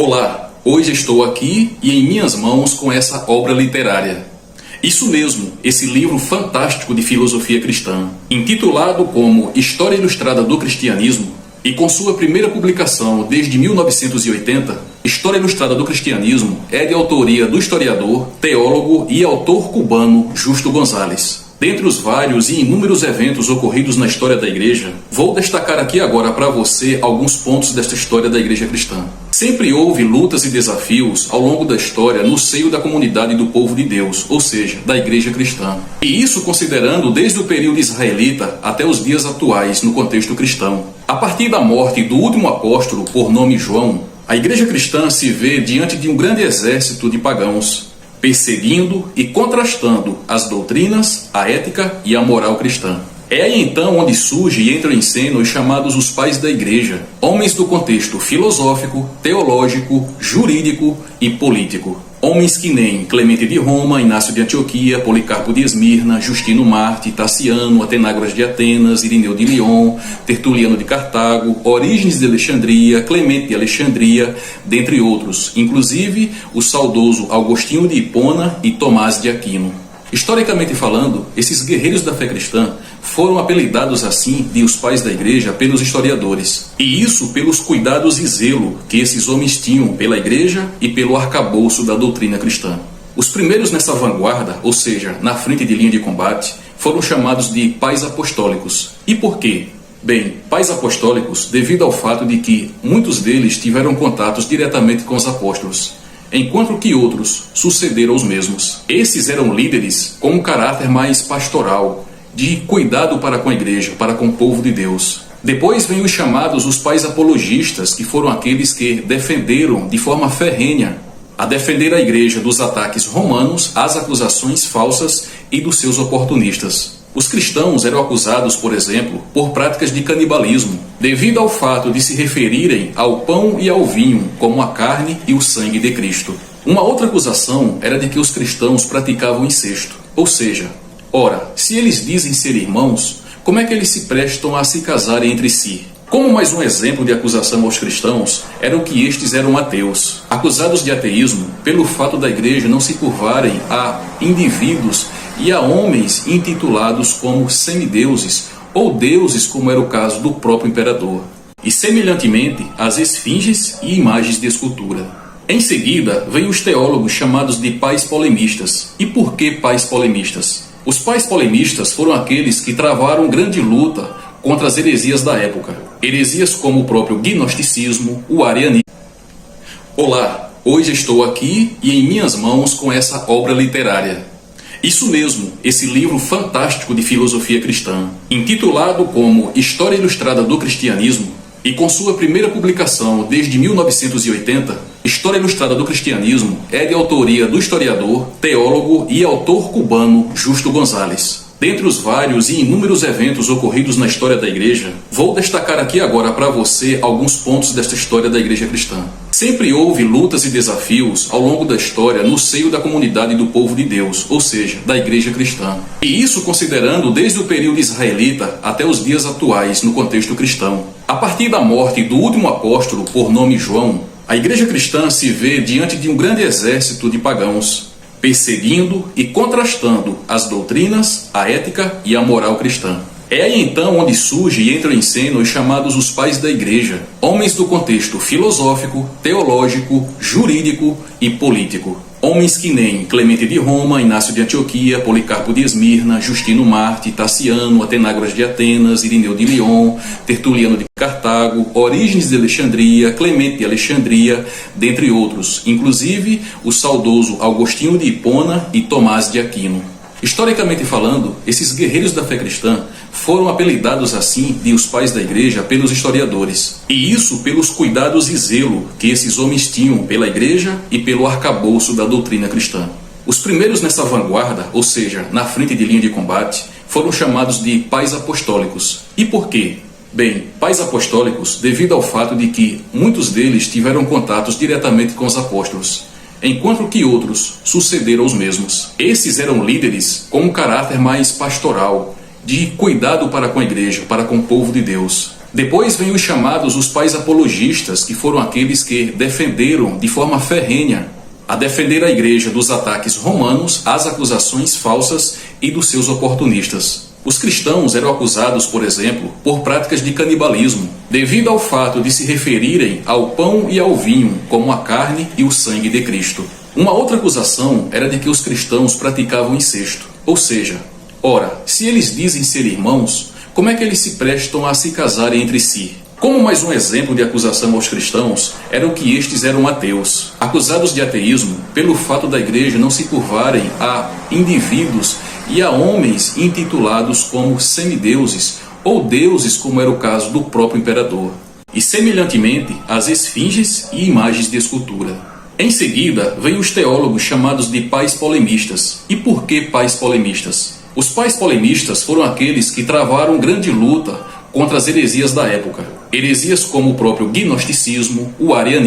Olá, hoje estou aqui e em minhas mãos com essa obra literária. Isso mesmo, esse livro fantástico de filosofia cristã, intitulado como História Ilustrada do Cristianismo, e com sua primeira publicação desde 1980, História Ilustrada do Cristianismo é de autoria do historiador, teólogo e autor cubano Justo González. Dentre os vários e inúmeros eventos ocorridos na história da Igreja, vou destacar aqui agora para você alguns pontos desta história da Igreja cristã. Sempre houve lutas e desafios ao longo da história no seio da comunidade do povo de Deus, ou seja, da Igreja cristã. E isso considerando desde o período israelita até os dias atuais no contexto cristão. A partir da morte do último apóstolo, por nome João, a Igreja cristã se vê diante de um grande exército de pagãos, perseguindo e contrastando as doutrinas, a ética e a moral cristã. É aí então onde surge e entram em cena os chamados os pais da Igreja, homens do contexto filosófico, teológico, jurídico e político. Homens que nem Clemente de Roma, Inácio de Antioquia, Policarpo de Esmirna, Justino Marte, Taciano, Atenágoras de Atenas, Irineu de Lyon, Tertuliano de Cartago, Orígenes de Alexandria, Clemente de Alexandria, dentre outros, inclusive o saudoso Agostinho de Hipona e Tomás de Aquino. Historicamente falando, esses guerreiros da fé cristã foram apelidados assim de os pais da Igreja pelos historiadores. E isso pelos cuidados e zelo que esses homens tinham pela Igreja e pelo arcabouço da doutrina cristã. Os primeiros nessa vanguarda, ou seja, na frente de linha de combate, foram chamados de pais apostólicos. E por quê? Bem, pais apostólicos devido ao fato de que muitos deles tiveram contatos diretamente com os apóstolos, enquanto que outros sucederam os mesmos. Esses eram líderes com um caráter mais pastoral, de cuidado para com a igreja, para com o povo de Deus. Depois vêm os chamados os pais apologistas, que foram aqueles que defenderam de forma ferrenha a defender a igreja dos ataques romanos, às acusações falsas e dos seus oportunistas. Os cristãos eram acusados, por exemplo, por práticas de canibalismo, devido ao fato de se referirem ao pão e ao vinho como a carne e o sangue de Cristo. Uma outra acusação era de que os cristãos praticavam incesto, ou seja, ora, se eles dizem ser irmãos, como é que eles se prestam a se casarem entre si? Como mais um exemplo de acusação aos cristãos, era que estes eram ateus, acusados de ateísmo pelo fato da igreja não se curvarem a indivíduos e a homens intitulados como semideuses ou deuses, como era o caso do próprio imperador, e semelhantemente às esfinges e imagens de escultura. Em seguida, vêm os teólogos chamados de pais polemistas. E por que pais polemistas? Os pais polemistas foram aqueles que travaram grande luta contra as heresias da época. Heresias como o próprio gnosticismo, o arianismo. Olá, hoje estou aqui e em minhas mãos com essa obra literária. Isso mesmo, esse livro fantástico de filosofia cristã, intitulado como História Ilustrada do Cristianismo, e com sua primeira publicação desde 1980, História Ilustrada do Cristianismo é de autoria do historiador, teólogo e autor cubano Justo González. Dentre os vários e inúmeros eventos ocorridos na história da Igreja, vou destacar aqui agora para você alguns pontos desta história da Igreja cristã. Sempre houve lutas e desafios ao longo da história no seio da comunidade do povo de Deus, ou seja, da Igreja cristã. E isso considerando desde o período israelita até os dias atuais no contexto cristão. A partir da morte do último apóstolo, por nome João, a Igreja cristã se vê diante de um grande exército de pagãos, perseguindo e contrastando as doutrinas, a ética e a moral cristã. É aí então onde surge e entram em cena os chamados os pais da Igreja, homens do contexto filosófico, teológico, jurídico e político. Homens que nem Clemente de Roma, Inácio de Antioquia, Policarpo de Esmirna, Justino Marte, Taciano, Atenágoras de Atenas, Irineu de Lyon, Tertuliano de Cartago, Orígenes de Alexandria, Clemente de Alexandria, dentre outros, inclusive o saudoso Agostinho de Hipona e Tomás de Aquino. Historicamente falando, esses guerreiros da fé cristã foram apelidados assim de os pais da igreja pelos historiadores. E isso pelos cuidados e zelo que esses homens tinham pela igreja e pelo arcabouço da doutrina cristã. Os primeiros nessa vanguarda, ou seja, na frente de linha de combate, foram chamados de pais apostólicos. E por quê? Bem, pais apostólicos devido ao fato de que muitos deles tiveram contatos diretamente com os apóstolos, enquanto que outros sucederam os mesmos. Esses eram líderes com um caráter mais pastoral, de cuidado para com a igreja, para com o povo de Deus. Depois vem os chamados os pais apologistas, que foram aqueles que defenderam de forma ferrenha a defender a igreja dos ataques romanos, às acusações falsas e dos seus oportunistas. Os cristãos eram acusados, por exemplo, por práticas de canibalismo, devido ao fato de se referirem ao pão e ao vinho como a carne e o sangue de Cristo. Uma outra acusação era de que os cristãos praticavam incesto, ou seja, ora, se eles dizem ser irmãos, como é que eles se prestam a se casarem entre si? Como mais um exemplo de acusação aos cristãos, era que estes eram ateus, acusados de ateísmo pelo fato da igreja não se curvarem a indivíduos e a homens intitulados como semideuses ou deuses, como era o caso do próprio imperador, e semelhantemente às esfinges e imagens de escultura. Em seguida, vêm os teólogos chamados de pais polemistas. E por que pais polemistas? Os pais polemistas foram aqueles que travaram grande luta contra as heresias da época. Heresias como o próprio gnosticismo, o arianismo,